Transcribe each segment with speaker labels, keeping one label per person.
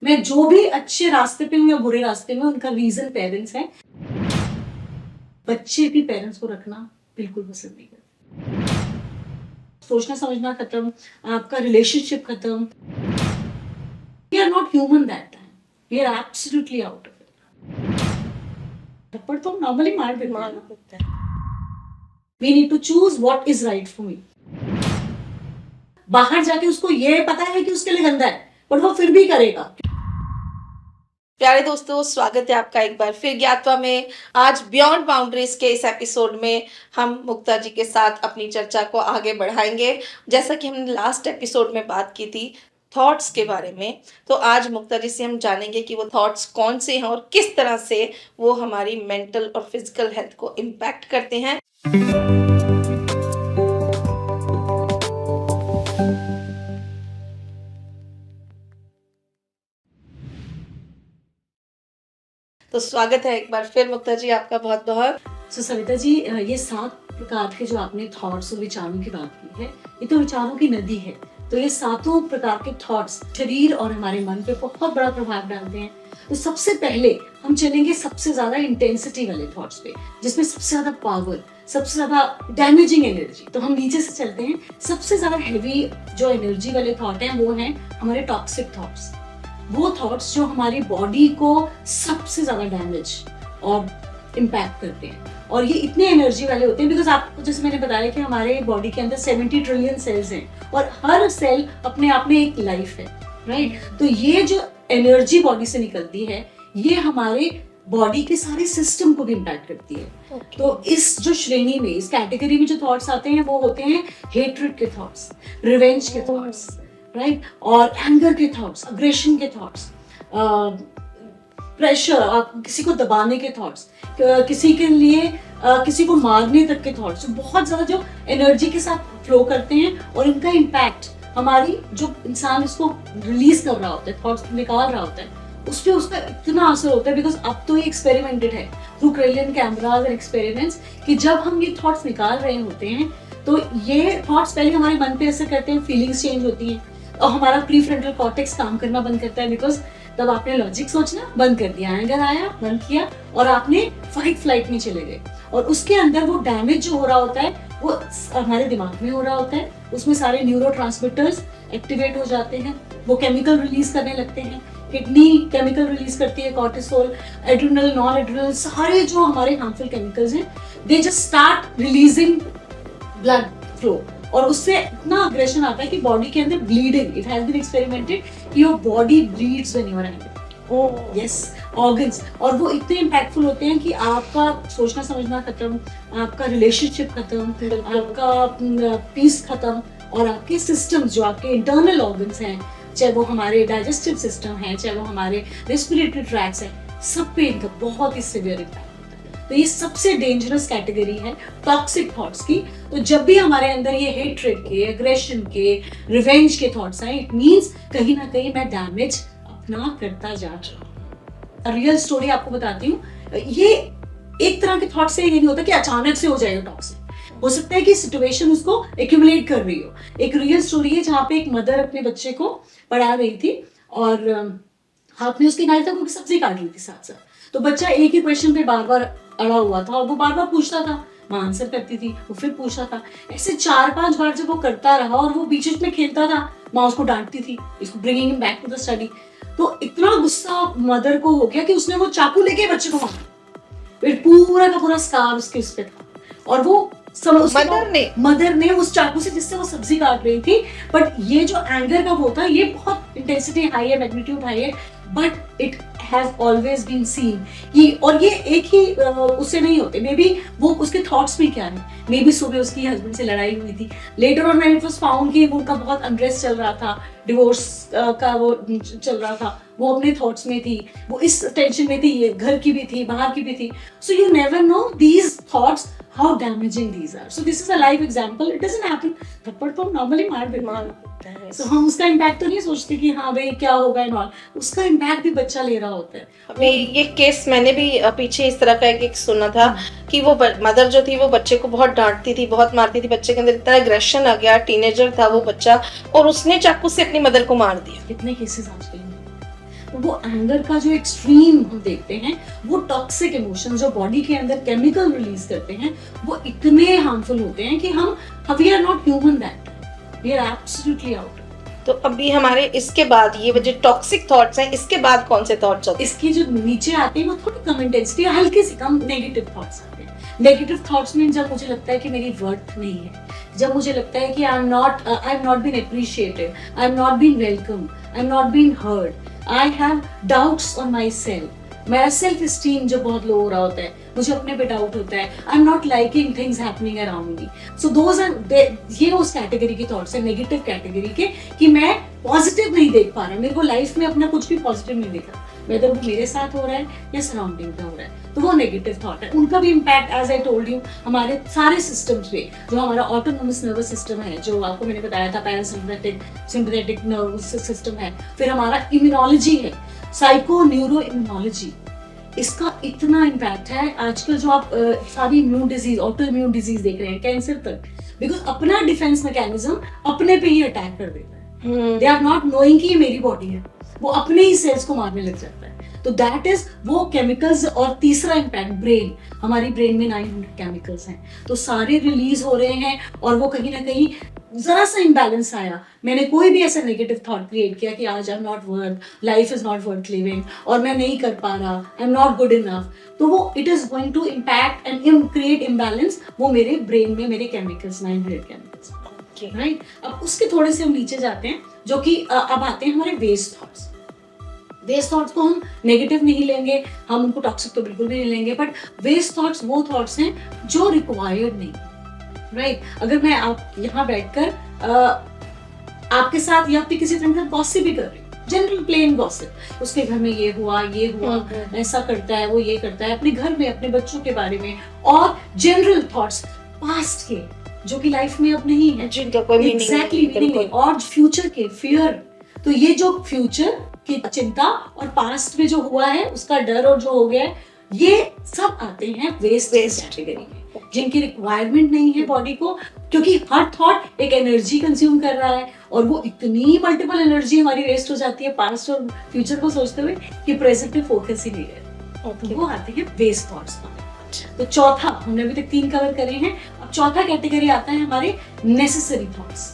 Speaker 1: मैं जो भी अच्छे रास्ते पे हूँ या बुरे रास्ते में, उनका रीजन पेरेंट्स है। बच्चे भी पेरेंट्स को रखना बिल्कुल पसंद नहीं करते। सोचना समझना खत्म, आपका रिलेशनशिप खत्म। We are not human that time, we are absolutely out of it. थप्पड़ तो नॉर्मली मार देते हैं। We need to choose what is right for me. बाहर जाके उसको ये पता है कि उसके लिए गंदा है, पर वो फिर भी करेगा।
Speaker 2: प्यारे दोस्तों, स्वागत है आपका एक बार फिर ज्ञातवा में। आज बियॉन्ड बाउंड्रीज के इस एपिसोड में हम मुक्ता जी के साथ अपनी चर्चा को आगे बढ़ाएंगे। जैसा कि हमने लास्ट एपिसोड में बात की थी थॉट्स के बारे में, तो आज मुक्ता जी से हम जानेंगे कि वो थॉट्स कौन से हैं और किस तरह से वो हमारी मेंटल और फिजिकल हेल्थ को इम्पैक्ट करते हैं। तो स्वागत है एक बार फिर मुक्ता जी आपका बहुत बहुत।
Speaker 1: सो सविता जी, ये 7 प्रकार के जो आपने थॉट्स और विचारों की बात की है, ये तो विचारों की नदी है। तो ये 7 प्रकार के थॉट्स शरीर और हमारे मन पे बहुत बड़ा प्रभाव डालते हैं। तो सबसे पहले हम चलेंगे सबसे ज्यादा इंटेंसिटी वाले थॉट्स पे, जिसमें सबसे ज्यादा पावर, सबसे ज्यादा डैमेजिंग एनर्जी। तो हम नीचे से चलते हैं। सबसे ज्यादा हैवी जो एनर्जी वाले थॉट हैं वो हैं हमारे टॉक्सिक थॉट्स। वो थॉट्स जो हमारी बॉडी को सबसे ज्यादा डैमेज और इम्पैक्ट करते हैं, और ये इतने एनर्जी वाले होते हैं बिकॉज आपको जैसे मैंने बताया कि हमारे बॉडी के अंदर 70 ट्रिलियन सेल्स हैं और हर सेल अपने आप में एक लाइफ है, राइट। तो ये जो एनर्जी बॉडी से निकलती है, ये हमारे बॉडी के सारे सिस्टम को भी इम्पैक्ट करती है। तो इस जो श्रेणी में, इस कैटेगरी में जो थॉट्स आते हैं वो होते हैं हेट्रेड के थॉट्स, रिवेंज के थॉट्स, राइट, और एंगर के थॉट्स, अग्रेशन के थॉट्स, प्रेशर, आप किसी को दबाने के थॉट्स, किसी के लिए किसी को मारने तक के थॉट्स, बहुत ज्यादा जो एनर्जी के साथ फ्लो करते हैं। और इनका इम्पैक्ट हमारी, जो इंसान इसको रिलीज कर रहा होता है, थॉट्स निकाल रहा होता है, उस पर उसका इतना असर होता है। बिकॉज अब तो ये एक्सपेरिमेंटेड है थ्रू क्रेलियन कैमराज एंड एक्सपेरिमेंट्स कि जब हम ये थॉट्स निकाल रहे होते हैं तो ये थॉट्स पहले हमारे मन पे असर करते हैं, फीलिंग्स चेंज होती हैं और हमारा प्रीफ्रंटल कॉर्टेक्स काम करना बंद करता है। बिकॉज तब आपने लॉजिक सोचना बंद कर दिया, एंगर आया बंद किया और आपने फाइट फ्लाइट में चले गए। और उसके अंदर वो डैमेज जो हो रहा होता है वो हमारे दिमाग में हो रहा होता है। उसमें सारे न्यूरोट्रांसमिटर्स एक्टिवेट हो जाते हैं, वो केमिकल रिलीज करने लगते हैं। किडनी केमिकल रिलीज करती है, कॉर्टिसोल, एड्रिनल, नॉन एड्रिनल, सारे जो हमारे हार्मफुल केमिकल्स हैं, they just start releasing blood flow. और उससे इतना अग्रेशन आता है कि बॉडी के अंदर bleeding, it has been experimented कि your body bleeds when you are angry. Yes, organs. और वो इतने इम्पैक्टफुल होते हैं कि आपका सोचना समझना खत्म, आपका रिलेशनशिप खत्म, आपका पीस खत्म, और आपके सिस्टम्स जो आपके इंटरनल ऑर्गन्स हैं, चाहे वो हमारे डाइजेस्टिव सिस्टम है, चाहे वो हमारे रेस्पिरेटरी ट्रैक्ट्स हैं, सब पे इनका बहुत ही सिवियर इम्पैक्ट। तो ये सबसे डेंजरस कैटेगरी है टॉक्सिक थॉट्स की। तो जब भी हमारे अंदर ये हेट्रेड के, एग्रेशन के, रिवेंज के थॉट्स आए, इट मींस कहीं ना कहीं मैं डैमेज अपना करता जा रहा हूँ। रियल स्टोरी आपको बताती हूँ। ये एक तरह के थॉट से ये नहीं होता कि अचानक से हो जाएगा टॉक्सिक। हो सकता है कि सिचुएशन उसको एक्यूमुलेट कर रही हो। एक रियल स्टोरी है जहाँ पे एक मदर अपने बच्चे को पढ़ा रही थी और हाथ में उसके नाइफ था, वो सब्जी काट रही थी साथ साथ। तो बच्चा एक ही क्वेश्चन पे बार बार अड़ा हुआ था और वो बार बार पूछता था, माँ आंसर करती थी, वो फिर पूछता था। ऐसे 4-5 बार जब वो करता रहा और वो बीच बीच में खेलता था, माँ उसको डांटती थी, इसको bringing him back to the study. तो इतना गुस्सा मदर को हो गया कि उसने वो चाकू लेके बच्चे को मारा। फिर पूरा का पूरा स्कार उसके उस पे था। और वो मदर ने उस चाकू से, जिससे वो सब्जी काट रही थी। बट ये जो एंगर का वो था, ये बहुत इंटेंसिटी हाई है, मैग्नीट्यूड हाई है, but it has always been seen कि, और ये एक ही उससे नहीं होते। मे बी वो उसके थॉट्स में क्या है, मे बी सुबह उसकी हस्बैंड से लड़ाई हुई थी, later on when it was found कि उनका बहुत अनरेस्ट चल रहा था, डिवोर्स का वो चल रहा था, वो अपने थॉट्स में थी, वो इस टेंशन में थी, ये घर की भी थी, बाहर की भी थी। So you never know these thoughts how damaging these are. So this is a live example. It doesn't happen. थप्पड़ तो नॉर्मली मार देते हैं। So हम उसका इम्पैक्ट तो नहीं सोचते कि हाँ भाई क्या होगा एंड ऑल, उसका इम्पैक्ट भी बच्चा ले रहा होता है।
Speaker 2: अभी ये केस मैंने भी पीछे इस तरह का एक सुना था कि वो मदर जो थी वो बच्चे को बहुत डांटती थी, बहुत मारती थी। बच्चे के अंदर इतना एग्रेशन आ गया, टीनेजर था वो बच्चा, और उसने चाकू से अपनी मदर को मार दिया।
Speaker 1: कितने केसेस आजकल तो वो एंगर का जो एक्सट्रीम हम देखते हैं, वो टॉक्सिक इमोशन जो बॉडी के अंदर केमिकल रिलीज करते हैं, वो इतने हार्मफुल होते हैं कि we are not human that, we are absolutely out.
Speaker 2: तो अभी हमारे इसके बाद ये जो टॉक्सिक थॉट्स हैं, इसके बाद कौन से थॉट्स होते हैं?
Speaker 1: इसकी जो नीचे आते हैं वो थोड़ी कम इंटेंसिटी, हल्के से कम नेगेटिव थॉट्स आते हैं। नेगेटिव थॉट्स में जब मुझे लगता है कि मेरी वर्थ नहीं है, जब मुझे लगता है कि I am not been appreciated, I am not been welcome, I am not been heard, I have doubts on my self, मेरा सेल्फ स्टीम जो बहुत लो हो रहा होता है, मुझे अपने पे डाउट होता है, I am not liking things happening around me, so those are ये उस कैटेगरी की थॉट्स है, नेगेटिव कैटेगरी के, कि मैं पॉजिटिव नहीं देख पा रहा, मेरे को लाइफ में अपना कुछ भी पॉजिटिव नहीं दिख रहा, वेदर वो मेरे साथ हो रहा है या सराउंडिंग में हो रहा है, तो वो नेगेटिव थॉट है। उनका भी impact as I told you हमारे सारे सिस्टम्स पे, जो हमारा ऑटोनोमस नर्वस सिस्टम है, जो आपको मैंने बताया था, पैरासिम्पैथेटिक सिंपैथेटिक नर्वस सिस्टम है, फिर हमारा इम्यूनोलॉजी है, साइको न्यूरो इम्यूनोलॉजी, इसका इतना इम्पैक्ट है। आजकल जो आप सारी immune disease, auto immune disease देख रहे हैं, कैंसर तक, बिकॉज अपना डिफेंस मैकेनिज्म अपने पे ही अटैक कर देता है, दे आर नॉट नोइंग कि ये मेरी बॉडी है, वो अपने ही सेल्स को मारने लग जाता है। तो दैट इज वो केमिकल्स। और तीसरा इम्पैक्ट ब्रेन, हमारी ब्रेन में 900 केमिकल्स हैं, तो सारे रिलीज हो रहे हैं, और वो कहीं ना कहीं जरा सा इम्बैलेंस आया, मैंने कोई भी ऐसा नेगेटिव थॉट क्रिएट किया कि आज I am not worth, life is not worth living, और मैं नहीं कर पा रहा, I am not good enough, तो वो it is going to impact and create imbalance, वो मेरे ब्रेन में, मेरे केमिकल्स, 900 केमिकल्स, राइट। अब उसके थोड़े से हम नीचे जाते हैं, जो कि अब आते हैं हमारे वेस्ट थॉट्स। वेस्ट थॉट्स को हम नेगेटिव नहीं लेंगे, हम उनको टॉक्सिक तो बिल्कुल भी नहीं लेंगे, बट वेस्ट थॉट्स वो थॉट्स हैं जो रिक्वायर्ड नहीं, राइट। अगर मैं आप यहाँ बैठकर आपके साथ या फिर किसी तरह का गॉसिप भी कर रही हूँ, जनरल प्लेन गॉसिप, उसके घर में ये हुआ, ऐसा करता है, वो ये करता है, अपने घर में अपने बच्चों के बारे में, और जनरल थॉट्स पास्ट के जो कि लाइफ में अब नहीं है,
Speaker 2: जिनका कोई मीनिंग
Speaker 1: नहीं, और फ्यूचर के फियर, तो ये जो फ्यूचर की चिंता और पास्ट में जो हुआ है उसका डर और जो हो गया है, ये सब आते हैं वेस्ट कैटेगरी में, जिनकी रिक्वायरमेंट नहीं है बॉडी को, क्योंकि हर थॉट एक एनर्जी कंज्यूम कर रहा है, और वो इतनी मल्टीपल एनर्जी हमारी वेस्ट हो जाती है पास्ट और फ्यूचर को सोचते हुए कि प्रेजेंट पे फोकस ही नहीं रहता, तो वो आते हैं वेस्ट थॉट्स। तो चौथा, हमने अभी तक 3 कवर करे हैं, अब चौथा कैटेगरी आता है हमारे नेसेसरी थॉट्स,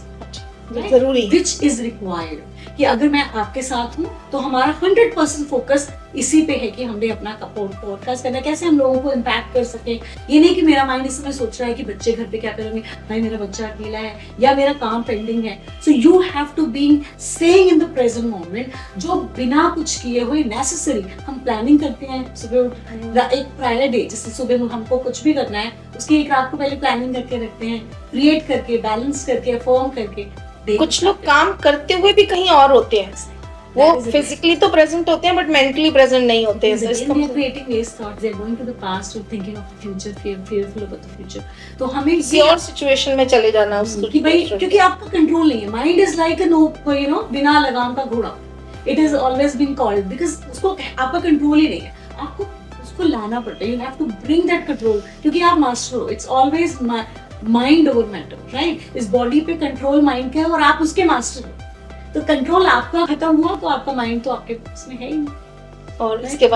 Speaker 2: जरूरी,
Speaker 1: विच इज रिक्वायर्ड, कि अगर मैं आपके साथ हूँ तो हमारा 100% फोकस इसी पे है कि हमने अपना पॉडकास्ट करना, कैसे हम लोगों को इम्पैक्ट कर सके। ये नहीं कि मेरा माइंड इस समय सोच रहा है कि बच्चे घर पे क्या करेंगे, भाई मेरा बच्चा अकेला है या मेरा काम पेंडिंग है। So you have to be staying in the present moment, जो बिना कुछ किए हुए नेसेसरी हम प्लानिंग करते हैं। सुबह एक प्रायर डे, जैसे सुबह हमको कुछ भी करना है, उसकी एक रात को पहले प्लानिंग करके रखते हैं, क्रिएट करके, बैलेंस करके, फॉर्म करके।
Speaker 2: कुछ लोग काम करते हुए भी कहीं और होते हैं, वो फिजिकली तो प्रेजेंट होते हैं बट मेंटली प्रेजेंट नहीं होते हैं।
Speaker 1: Creating waste thoughts, they are going to the past और thinking of the future, fearful about the future। तो हमें
Speaker 2: किसी और सिचुएशन में चले जाना उसको,
Speaker 1: कि भाई क्योंकि आपका कंट्रोल नहीं है। माइंड इज लाइक बिना लगाम का घोड़ा, it is always been called, because उसको आपका कंट्रोल ही नहीं है, आपको उसको लाना पड़ता है। You have to bring that control, क्योंकि आप मास्टर हो। It's always mind over matter, right. इस बॉडी पे कंट्रोल माइंड का है और आप उसके मास्टर हो। तो कंट्रोल आपका खत्म हुआ तो आपका माइंड तो आपके पास में है ही नहीं।
Speaker 2: और इसके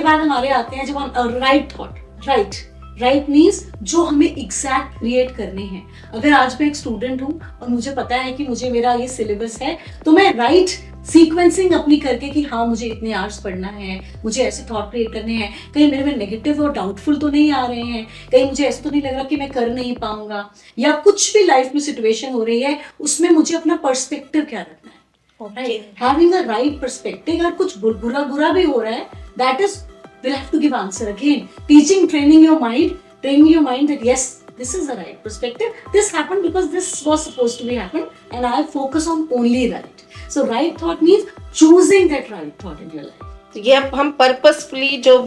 Speaker 2: बाद
Speaker 1: हमारे आते हैं जब हम राइट थॉट। राइट मीन्स जो हमें एग्जैक्ट क्रिएट करने हैं। अगर आज मैं एक स्टूडेंट हूँ और मुझे पता है कि मुझे मेरा ये सिलेबस है, तो मैं राइट सीक्वेंसिंग अपनी करके कि हाँ मुझे इतने आवर्स पढ़ना है, मुझे ऐसे थॉट क्रिएट करने हैं, कहीं मेरे में नेगेटिव और डाउटफुल तो नहीं आ रहे हैं, कहीं मुझे ऐसा तो नहीं लग रहा कि मैं कर नहीं पाऊंगा, या कुछ भी लाइफ में सिचुएशन हो रही है उसमें मुझे अपना पर्सपेक्टिव क्या रखना है। Having a right perspective, अगर कुछ बुरा भी हो रहा है, that is we'll have to give answer again. Training your mind that yes, this is the right perspective. This happened because this was supposed to be happen, and I focus on only right. So right thought means choosing that right thought in your life.
Speaker 2: तो ये हम purposefully जो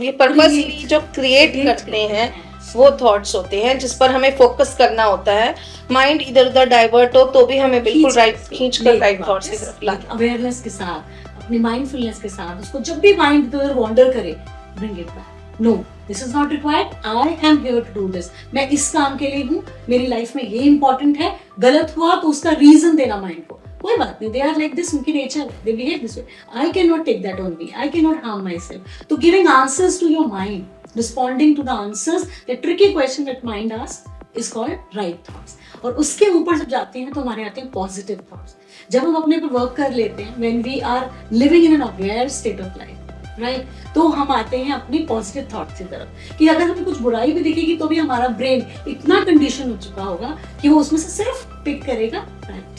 Speaker 2: create करते हैं वो thoughts होते हैं जिस पर हमें फोकस करना होता है। माइंड इधर उधर डाइवर्ट हो तो भी हमें बिल्कुल राइट थॉट्स की तरफ लाना,
Speaker 1: अवेयरनेस के साथ, अपनी माइंडफुलनेस के साथ, उसको जब भी माइंड इधर उधर वॉन्डर करे, bring it back. No, this is not required, I am here to do this. मैं इस काम के लिए हूँ, मेरी लाइफ में ये इंपॉर्टेंट है। गलत हुआ तो उसका रीजन देना माइंड को, कोई बात नहीं, दे आर लाइक दिस, उनकी nature, they behave this way, I can not take that on me, I can not harm my self. तो giving answers to your mind, responding to the answers, the tricky question that mind asks is called right thoughts. और उसके ऊपर जब जाते हैं तो हमारे आते हैं पॉजिटिव थॉट्स. जब हम अपने पर वर्क कर लेते हैं, when we are living in an aware state of life, right, तो हम आते हैं अपनी पॉजिटिव थॉट्स की तरफ. कि अगर हमें कुछ बुराई भी दिखेगी तो भी हमारा ब्रेन इतना कंडीशन हो चुका होगा कि वो उसमें से सिर्फ पिक करेगा right.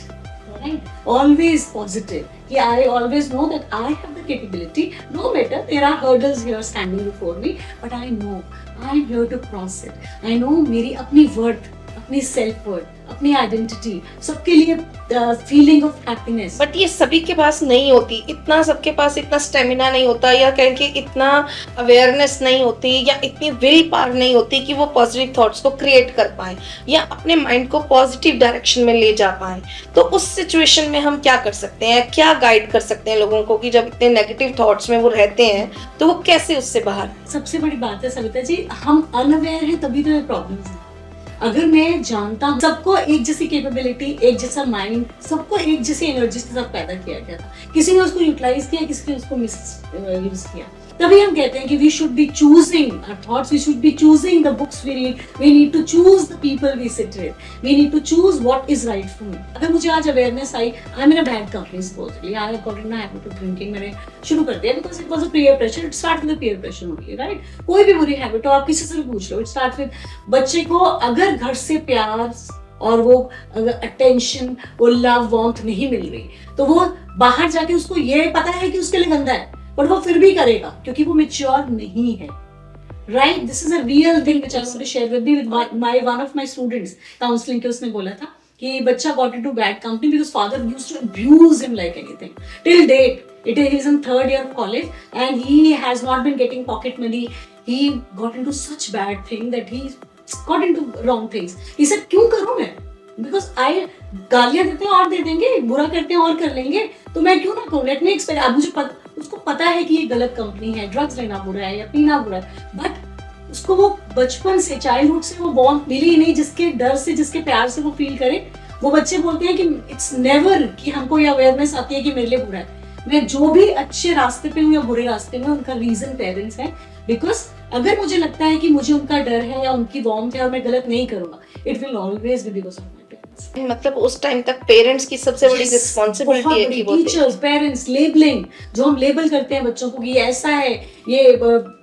Speaker 1: Right? Always positive. Yeah, I always know that I have the capability. No matter there are hurdles here standing before me, but I know I'm here to cross it. I know मेरी अपनी worth, अपनी self worth, अपनी identity, सबके लिए feeling of happiness.
Speaker 2: But ये सभी के पास नहीं होती, इतना सबके पास इतना स्टेमिना नहीं होता, या कहें कि इतना अवेयरनेस नहीं होती, या इतनी विल पावर नहीं होती कि वो पॉजिटिव थॉट्स को क्रिएट कर पाए या अपने माइंड को पॉजिटिव डायरेक्शन में ले जा पाए. तो उस सिचुएशन में हम क्या कर सकते हैं, क्या गाइड कर सकते हैं लोगों को कि जब इतने नेगेटिव थॉट्स में वो रहते हैं तो वो कैसे उससे बाहर.
Speaker 1: सबसे बड़ी बात है सविता जी, हम अनअवेयर हैं तभी तो ये प्रॉब्लम्स हैं. अगर मैं जानता हूँ सबको एक जैसी कैपेबिलिटी, एक जैसा माइंड, सबको एक जैसी एनर्जी के साथ पैदा किया गया था, किसी ने उसको यूटिलाइज किया, किसी ने उसको मिस यूज किया. तभी हम कहते हैं कि we should be choosing our thoughts, we should be choosing the books we read, we need to choose the people we sit with, we need to choose what is right for me. अगर मुझे आज awareness आई, I am in a bad company, supposedly I got in habit of drinking, मैंने शुरू कर दिया because it was a peer pressure. It start with peer pressure only, right. कोई भी बुरी हैबिट हो, आप किसी से भी पूछ लो, इट स्टार्ट विद बच्चे को अगर घर से प्यार और वो अगर अटेंशन, वो लव वार्मथ नहीं मिल रही, तो वो बाहर जाके उसको ये पता है कि उसके लिए गंदा है, पर वो फिर भी करेगा क्योंकि वो मैच्योर नहीं है. Right, this is a real thing which I want to share with my one of my students. Counselling के उसने बोला था कि बच्चा got into bad company because father used to abuse him like anything. Till date it is in third year of college and he has not been getting pocket money. He got into such bad thing that he got into wrong things. He said क्यों करूं मैं, because I गालियां देते हैं और दे देंगे, बुरा करते हैं और कर लेंगे, तो मैं क्यों ना करूं. Let me expect. अब मुझे उसको पता है कि ये गलत कंपनी है, ड्रग्स लेना बुरा है या पीना बुरा है, बट उसको वो बचपन से, चाइल्डहुड से वो बॉन्ड मिली ही नहीं जिसके डर से, जिसके प्यार से वो फील करे. वो बच्चे बोलते हैं कि इट्स नेवर कि हमको ये अवेयरनेस आती है कि मेरे लिए बुरा है. मैं जो भी अच्छे रास्ते पे हूँ या बुरे रास्ते में, उनका रीजन पेरेंट्स है. बिकॉज अगर मुझे लगता है कि मुझे उनका डर है या उनकी वार्मथ है और मैं गलत नहीं करूंगा, it will always be because of my parents.
Speaker 2: मतलब उस टाइम तक पेरेंट्स की सबसे बड़ी रिस्पॉन्सिबिलिटी है कि वो
Speaker 1: टीचर्स, पेरेंट्स, लेबलिंग, जो हम लेबल करते हैं बच्चों को कि ये ऐसा है, ये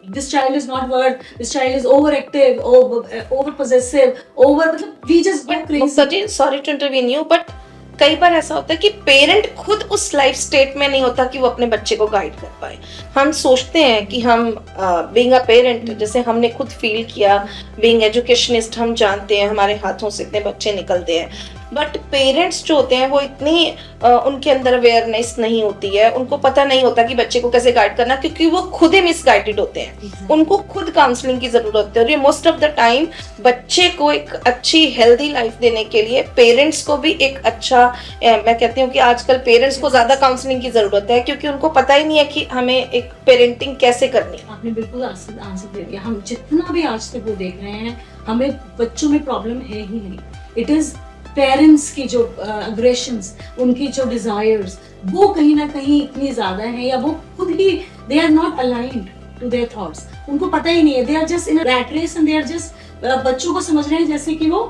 Speaker 1: this child is not worth, this child is over active, over possessive, over, मतलब we just go crazy.
Speaker 2: Sorry to intervene you, but कई बार ऐसा होता है कि पेरेंट खुद उस लाइफ स्टेट में नहीं होता कि वो अपने बच्चे को गाइड कर पाए. हम सोचते हैं कि हम बीइंग अ पेरेंट, जैसे हमने खुद फील किया, बीइंग एजुकेशनिस्ट, हम जानते हैं हमारे हाथों से इतने बच्चे निकलते हैं, बट पेरेंट्स जो होते हैं वो इतनी उनके अंदर अवेयरनेस नहीं होती है, उनको पता नहीं होता कि बच्चे को कैसे गाइड करना, क्योंकि वो खुद ही मिसगाइडेड होते हैं. उनको खुद काउंसलिंग की जरूरत होती है. और ये मोस्ट ऑफ द टाइम बच्चे को एक अच्छी हेल्दी लाइफ देने के लिए पेरेंट्स को भी एक अच्छा, मैं कहती हूँ कि आजकल पेरेंट्स को ज्यादा काउंसलिंग की जरूरत है, क्योंकि उनको पता ही नहीं है कि हमें एक पेरेंटिंग कैसे करनी है.
Speaker 1: आपने बिल्कुल आंसर दे दिया. हम जितना भी आज तक वो देख रहे हैं, हमें बच्चों में प्रॉब्लम है ही नहीं. इट इज पेरेंट्स की जो अग्रेशंस, उनकी जो डिजायर्स, वो कहीं ना कहीं इतनी ज्यादा है, या वो खुद ही they are not aligned to their thoughts. उनको पता ही नहीं है, they are just in a rat race and they are just, बच्चों को समझ रहे हैं जैसे कि वो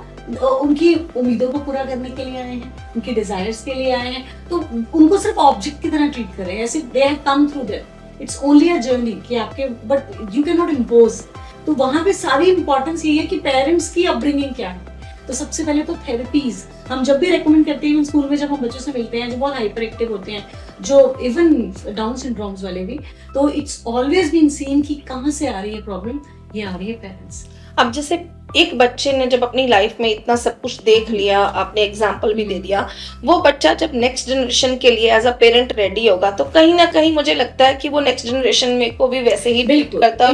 Speaker 1: उनकी उम्मीदों को पूरा करने के लिए आए हैं, उनकी डिजायर्स के लिए आए हैं, तो उनको सिर्फ ऑब्जेक्ट की तरह ट्रीट कर रहे हैं, ऐसे they have come through their. It's only a journey कि आपके, but you can not impose. तो वहां पे सारी इंपॉर्टेंस ये है कि पेरेंट्स की अपब्रिंगिंग क्या है. तो सबसे पहले तो थेरेपीज हम जब भी रेकमेंड करते हैं, स्कूल में जब हम बच्चों से मिलते हैं जो बहुत हाइपर एक्टिव होते हैं, जो इवन डाउन सिंड्रोम्स वाले भी, तो इट्स ऑलवेज बीन सीन कि कहाँ से आ रही है प्रॉब्लम, ये आ रही है पेरेंट्स.
Speaker 2: अब जैसे एक बच्चे ने जब अपनी लाइफ में इतना सब कुछ देख लिया, आपने एग्जाम्पल भी दे दिया, वो बच्चा जब नेक्स्ट जनरेशन के लिए एज अ पेरेंट रेडी होगा, तो कहीं ना कहीं मुझे लगता है कि वो नेक्स्ट जनरेशन में को भी वैसे ही ट्रीट करता है.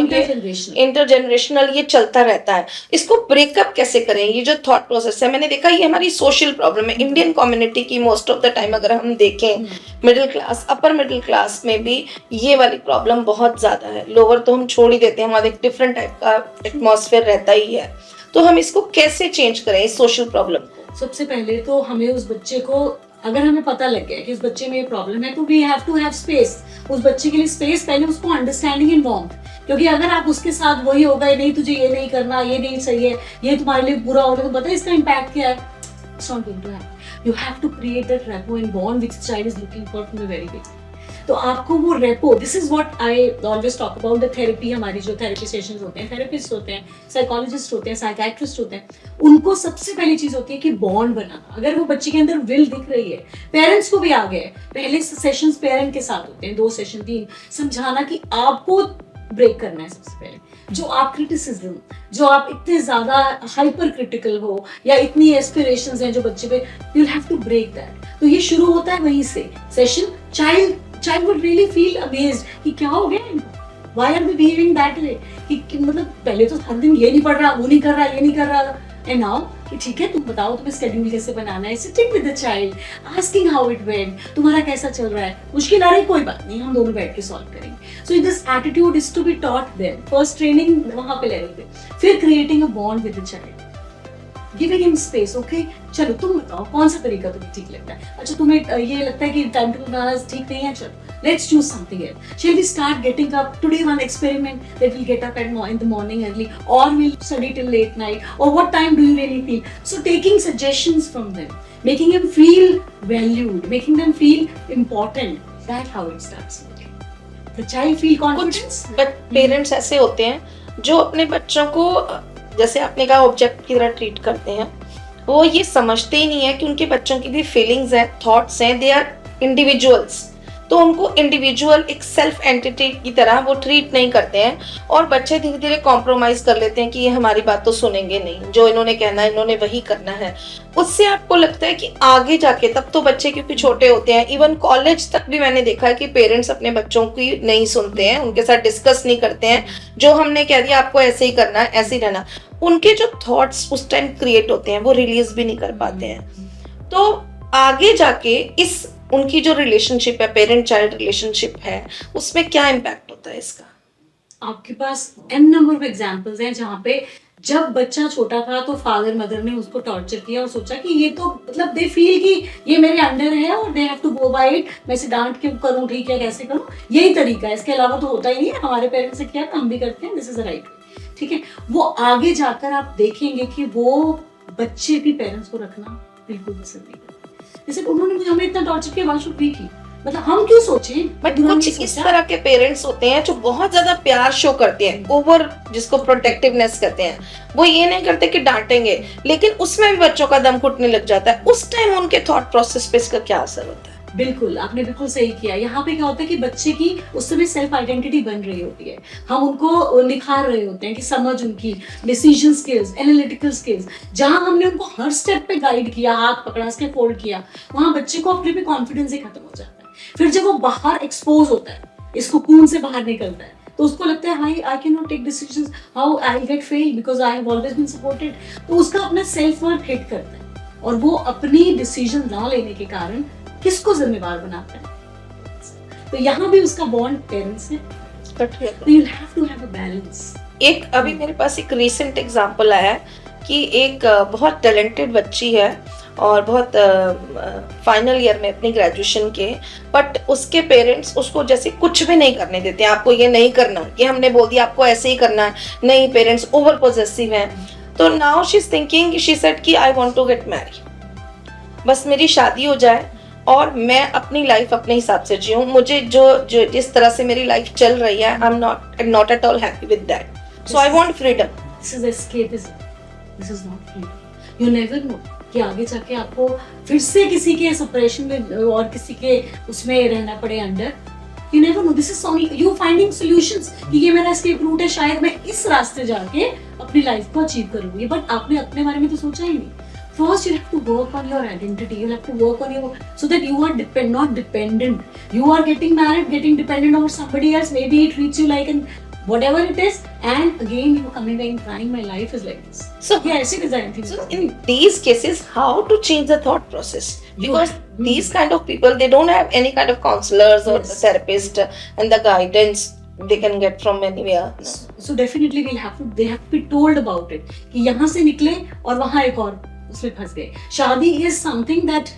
Speaker 2: इंटरजेनरेशनल ये चलता रहता है. इसको ब्रेकअप कैसे करें, ये जो थॉट प्रोसेस है, मैंने देखा ये हमारी सोशल प्रॉब्लम है. इंडियन कम्युनिटी की मोस्ट ऑफ द टाइम अगर हम देखें, middle class, upper middle class में भी ये वाली प्रॉब्लम बहुत ज्यादा है. लोअर तो हम छोड़ ही देते हैं, हमारा एक डिफरेंट टाइप का एटमॉस्फेयर रहता ही है. तो हम इसको कैसे चेंज करें, इस सोशल प्रॉब्लम को?
Speaker 1: सबसे पहले तो हमें उस बच्चे को अगर हमें पता लग गया कि उस बच्चे में ये प्रॉब्लम है, तो we have to have space. उस बच्चे के लिए स्पेस, पहले उसको अंडरस्टैंडिंग एंड वार्मथ। क्योंकि अगर आप उसके साथ वही होगा, नहीं तुझे ये नहीं करना, ये नहीं सही है, ये तुम्हारे लिए बुरा होगा, तो पता है इसका इम्पैक्ट क्या है? It's not going to happen. You have to create that rapport and bond which the child is looking for from the very beginning. तो आपको वो repo, this is what I always talk about the therapy. हमारी जो therapy sessions होते हैं, therapist होते हैं, psychologist होते हैं, साइकियाट्रिस्ट होते हैं, उनको सबसे पहली चीज होती है कि बॉन्ड बनाना। अगर वो बच्चे के अंदर विल दिख रही है, पेरेंट्स को भी आ गया है, पहले सेशंस पेरेंट के साथ होते हैं, 2 सेशन 3, समझाना कि आपको ब्रेक करना है। सबसे पहले जो आप क्रिटिसिज्म, जो आप इतने ज्यादा हाइपर क्रिटिकल हो या इतनी एस्पिरेशंस हैं जो बच्चे पे, you will have to break that. तो ये शुरू होता है वहीं से session. Child would really feel amazed कि क्या हो गया इनको, why are they behaving that way, कि मतलब पहले तो हर दिन ये नहीं पढ़ रहा, वो नहीं कर रहा, ये नहीं कर रहा, एंड नाउ कि ठीक है तुम बताओ तुम्हें स्केड्यूल कैसे बनाना है, sitting with the child, asking how it went, तुम्हारा कैसा चल रहा है, मुश्किल आ रही है कोई बात नहीं, हम दोनों बैठ के सॉल्व करेंगे। So this attitude is to be taught them, first training वहां पे लेवल पे, फिर creating a bond with the child, giving him space. Okay चलो तुम बताओ कौन सा तरीका तुम्हें ठीक लगता है, अच्छा तुम्हें ये लगता है कि टाइम टेबल बनाना ठीक नहीं है, चलो let's choose something else. Shall we start getting up today? One experiment that we'll get up in the morning early, or we'll study till late night, or what time do you really feel? So taking suggestions from them, making them feel valued, making them feel important, that's how it starts. The child feel confidence.
Speaker 2: But parents ऐसे होते हैं जो अपने बच्चों को, जैसे आपने कहा, ऑब्जेक्ट की तरह ट्रीट करते हैं। वो ये समझते ही नहीं है कि उनके बच्चों की भी फीलिंग्स हैं, थॉट्स हैं, दे आर इंडिविजुअल्स। तो उनको इंडिविजुअल एक सेल्फ एंटिटी की तरह वो ट्रीट नहीं करते हैं, और बच्चे धीरे धीरे कॉम्प्रोमाइज कर लेते हैं कि ये हमारी बात तो सुनेंगे नहीं, जो इन्होंने कहना है इन्होंने वही करना है। उससे आपको लगता है कि आगे जाके, तब तो बच्चे क्योंकि छोटे होते हैं, इवन कॉलेज तक भी मैंने देखा है कि पेरेंट्स अपने बच्चों की नहीं सुनते हैं, उनके साथ डिस्कस नहीं करते हैं। जो हमने कह दिया आपको ऐसे ही करना है, ऐसे ही रहना, उनके जो थॉट्स उस टाइम क्रिएट होते हैं वो रिलीज भी नहीं कर पाते हैं। तो आगे जाके इस उनकी जो रिलेशनशिप है, पेरेंट चाइल्ड रिलेशनशिप है, उसमें क्या इम्पैक्ट होता है इसका?
Speaker 1: आपके पास n नंबर ऑफ एग्जांपल्स हैं जहाँ पे जब बच्चा छोटा था तो फादर मदर ने उसको टॉर्चर किया और सोचा कि ये तो मतलब दे फील कि ये मेरे अंडर है और they have to go by it, मैं इसे डांट के करूँ, ठीक है कैसे करूँ, यही तरीका है, इसके अलावा तो होता ही नहीं है, हमारे पेरेंट्स ने किया हम भी करते हैं, this is the right way. ठीक है, वो आगे जाकर आप देखेंगे कि वो बच्चे भी पेरेंट्स को रखना बिल्कुल पसंद नहीं करते। जैसे उन्होंने मुझे हमें इतना टॉर्चर किया, व्हाई शुड वी की, मतलब हम क्यों सोचें।
Speaker 2: बट कुछ इस तरह के पेरेंट्स होते हैं जो बहुत ज्यादा प्यार शो करते हैं, ओवर, जिसको प्रोटेक्टिवनेस कहते हैं। वो ये नहीं करते कि डांटेंगे, लेकिन उसमें भी बच्चों का दम घुटने लग जाता है। उस टाइम उनके थॉट प्रोसेस पे इसका क्या असर होता है?
Speaker 1: बिल्कुल, आपने बिल्कुल सही किया। यहाँ पे क्या होता है कि बच्चे की उस समय सेल्फ आइडेंटिटी बन रही होती है, हम उनको निखार रहे होते हैं कि समझ उनकी, डिसीजन स्किल्स, एनालिटिकल स्किल्स, जहाँ हमने उनको हर स्टेप पे गाइड किया, हाथ पकड़ा, स्टेप फोल्ड किया, वहाँ बच्चे को अपने पे कॉन्फिडेंस ही खत्म हो जाता है। फिर जब वो बाहर एक्सपोज होता है, इस कोकून से बाहर निकलता है, तो उसको लगता है I can not take decisions, how I get fail because I have always been supported. तो उसका अपना सेल्फ वर्थ हिट करता है और वो अपनी डिसीजन ना लेने के कारण किसको जिम्मेवार बनाता है। तो यहाँ भी उसका बॉन्ड पेरेंट्स से, तो you have to have a balance.
Speaker 2: एक अभी मेरे पास एक रीसेंट एग्जांपल आया है कि एक बहुत टैलेंटेड बच्ची है और बहुत फाइनल ईयर में अपनी ग्रेजुएशन के, बट उसके पेरेंट्स उसको जैसे कुछ भी नहीं करने देते हैं। आपको ये नहीं करना, ये हमने बोल दिया आपको ऐसे ही करना है, नहीं, पेरेंट्स ओवर पोजेसिव हैं। तो now she is thinking, she said कि I want to get married, बस मेरी शादी हो जाए और मैं अपनी लाइफ अपने हिसाब से जीऊं। मुझे जो जिस तरह से मेरी लाइफ चल रही है, I am not at all happy with that, so I want freedom.
Speaker 1: This is escapism, this is not freedom. You never know कि आगे जाके आपको फिर से किसी के सेपरेशन में और किसी के उसमें रहना पड़े under. You never know, this is only you finding solutions कि ये मेरा एस्केप रूट है, शायद मैं इस रास्ते जाके अपनी लाइफ को अचीव करूंगी। बट आपने अपने बारे में तो सोचा ही नहीं। First, you have to work on your identity. You have to work on your, so that you are not dependent. You are getting married, getting dependent on somebody else. Maybe it treats you like an whatever it is, and again you are coming back and crying. My life is like this.
Speaker 2: So
Speaker 1: yeah, ऐसे design things.
Speaker 2: So in these cases, how to change the thought process? Because these kind of people, they don't have any kind of counselors or the therapist and the guidance they can get from anywhere.
Speaker 1: So definitely they have to be told about it. कि यहाँ से निकले और वहाँ एक और उसमें फंस गए। शादी is something that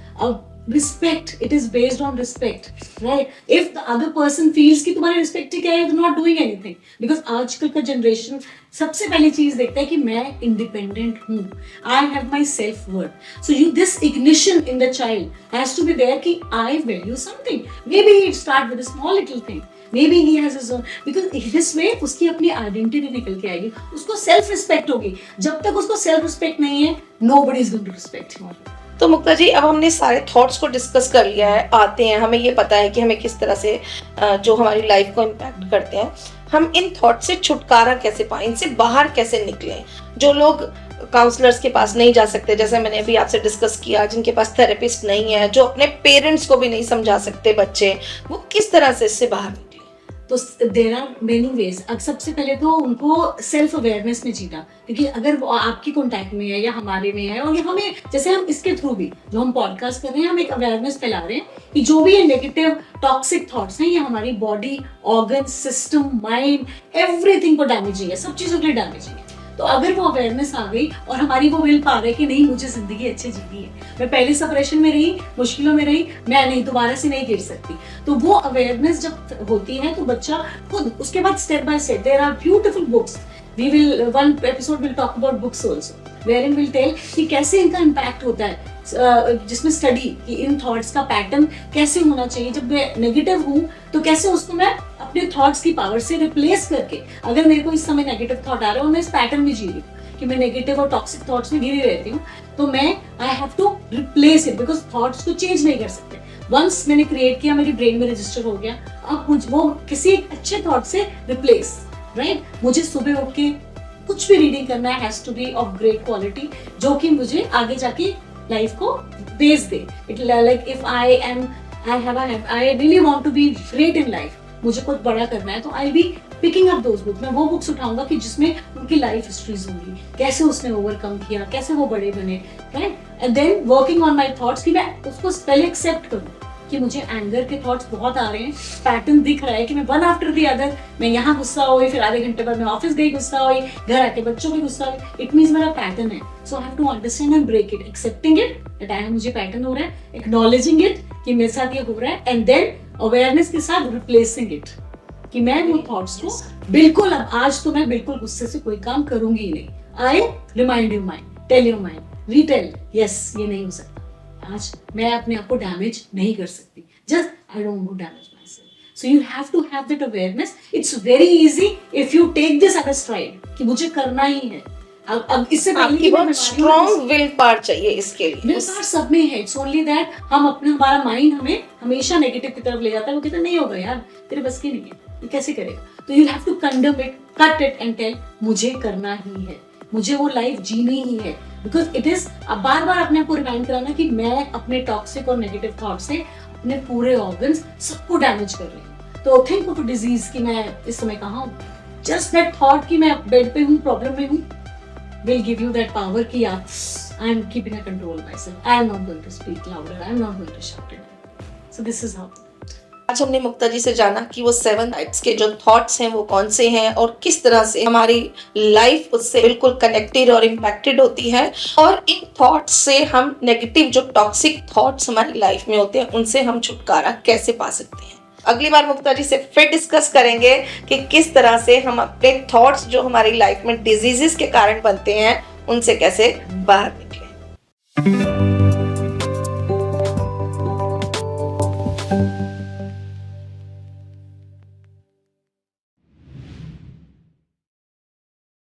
Speaker 1: respect, it is based on respect, right? If the other person feels कि तुम्हारी respect ही क्या है, you're not doing anything, because आजकल का generation सबसे पहली चीज देखता है कि मैं independent हूँ, I have my self worth. So this ignition in the child has to be there कि I value something. Maybe it start with a small little thing. Maybe he has his own, because this way उसकी अपनी identity निकल के आएगी, उसको self respect होगी. जब तक उसको सेल्फ रिस्पेक्ट नहीं है, nobody is going to respect him.
Speaker 2: तो मुक्ता जी, अब हमने सारे थॉट्स को डिस्कस कर लिया है, आते हैं, हमें ये पता है कि हमें किस तरह से जो हमारी लाइफ को इम्पैक्ट करते हैं. हम इन थॉट से छुटकारा कैसे पाएं, इनसे बाहर कैसे निकलें? जो लोग काउंसलर्स के पास नहीं जा सकते, जैसे मैंने अभी आपसे डिस्कस किया, जिनके पास थेरेपिस्ट नहीं है, जो अपने पेरेंट्स को भी नहीं समझा सकते बच्चे, वो किस तरह से इससे बाहर निकले?
Speaker 1: तो देयर आर मेनी वेज. अब सबसे पहले तो उनको सेल्फ अवेयरनेस में जीना, क्योंकि अगर वो आपकी कॉन्टैक्ट में है या हमारे में है, और ये हमें, जैसे हम इसके थ्रू भी जो हम पॉडकास्ट कर रहे हैं, हम एक अवेयरनेस फैला रहे हैं कि जो भी ये नेगेटिव टॉक्सिक थॉट्स हैं, ये हमारी body, organ, system, mind, everything को डैमेजिंग है, सब चीज़ों के लिए डैमेजिंग है. तो अगर वो अवेयरनेस आ गई और हमारी वो विल पा रहे कि नहीं, मुझे जिंदगी अच्छी जीनी है, मैं पहले सेपरेशन में रही, मुश्किलों में रही, मैं नहीं दोबारा से नहीं गिर सकती, तो वो अवेयरनेस जब होती है तो बच्चा खुद, उसके बाद step by step, there are beautiful books. We will, one episode will talk about books also, wherein we'll tell कि कैसे इनका इम्पैक्ट होता है, जिसमें स्टडी कि इन थॉट्स का पैटर्न कैसे होना चाहिए. जब मैं नेगेटिव हूँ तो कैसे उसको मैं अपने थॉट्स की पावर से रिप्लेस करके, अगर मेरे को इस समय नेगेटिव थॉट आ रहा है और मैं इस पैटर्न में जी रही हूँ कि मैं नेगेटिव और टॉक्सिक थॉट्स में घिरी रहती हूँ, तो मैं I have to replace it, because thoughts को चेंज नहीं कर सकते. वंस मैंने क्रिएट किया, मेरी ब्रेन में रजिस्टर हो गया, अब वो किसी एक अच्छे थॉट से रिप्लेस, राइट? मुझे सुबह उठ के कुछ भी रीडिंग करना है, has to be of great quality, जो कि मुझे आगे जाके लाइफ को बेस दे. It like if I really want to be great in life, मुझे कुछ बड़ा करना है, तो I be picking up those books. मैं वो बुक्स उठाऊंगा कि जिसमें उनकी लाइफ हिस्ट्रीज होंगी, कैसे उसने ओवरकम किया, कैसे वो बड़े बने, right? And then working on my thoughts कि मैं उसको पहले एक्सेप्ट करूँ कि मुझे एंगर के थॉट्स बहुत आ रहे हैं, पैटर्न दिख रहा है कि मैं वन आफ्टर द अदर, मैं यहाँ गुस्सा हुई, फिर आधे घंटे बाद मैं ऑफिस गई गुस्सा हुई, घर आके बच्चों में गुस्सा हुई. इट मीन्स मेरा पैटर्न है. So I have to understand and break it, accepting it that I मुझे पैटर्न हो रहा है, एक्नॉलेजिंग इट कि मेरे साथ ये हो रहा है, एंड देन अवेयरनेस के साथ रिप्लेसिंग इट कि मैं वो थॉट्स को बिल्कुल, अब आज तो मैं बिल्कुल गुस्से से कोई काम करूंगी ही नहीं. I remind your mind, tell your mind, retail, yes ये नहीं हो सकता, आज मैं अपने आप को डैमेज नहीं कर सकती, just I don't want to damage myself. So you have to have that awareness. It's very easy if you take this as a stride कि मुझे करना ही है. अब इससे पहले
Speaker 2: कि बहुत स्ट्रॉन्ग विल पावर चाहिए इसके लिए.
Speaker 1: विल पावर सब में है. इट्स ओनली दैट हम अपने, हमारा माइंड हमें हमेशा नेगेटिव की तरफ ले जाता है. वो कहता है नहीं होगा यार, तेरे बस की नहीं है, ये कैसे करेगा? तो you have to condemn it, cut it and tell मुझे करना ही है, मुझे वो लाइफ जीनी ही है. बिकॉज इट इज, अब बार बार अपने आप को रिमाइंड कराना कि मैं अपने टॉक्सिक और नेगेटिव थॉट से अपने पूरे ऑर्गन्स सबको डैमेज कर रही हूँ. तो थिंक ऑफ अ डिजीज कि मैं इस समय कहाँ हूँ, जस्ट दैट थॉट कि मैं बेड पे हूँ, प्रॉब्लम में हूँ, will give you that power कि यार I am keeping a control myself, I am not going to speak louder, I am not going to shout it. So this is how.
Speaker 2: आज हमने मुक्ता जी से जाना कि वो 7 टाइप्स के जो थॉट्स हैं वो कौन से हैं और किस तरह से हमारी लाइफ उससे बिल्कुल कनेक्टेड और इम्पैक्टेड होती है, और इन थॉट्स से हम नेगेटिव जो टॉक्सिक थॉट्स हमारी लाइफ में होते हैं उनसे हम छुटकारा कैसे पा सकते हैं. अगली बार मुक्ता जी से फिर डिस्कस करेंगे कि किस तरह से हम अपने थॉट्स जो हमारी लाइफ में डिजीजेस के कारण बनते हैं उनसे कैसे बाहर निकलें.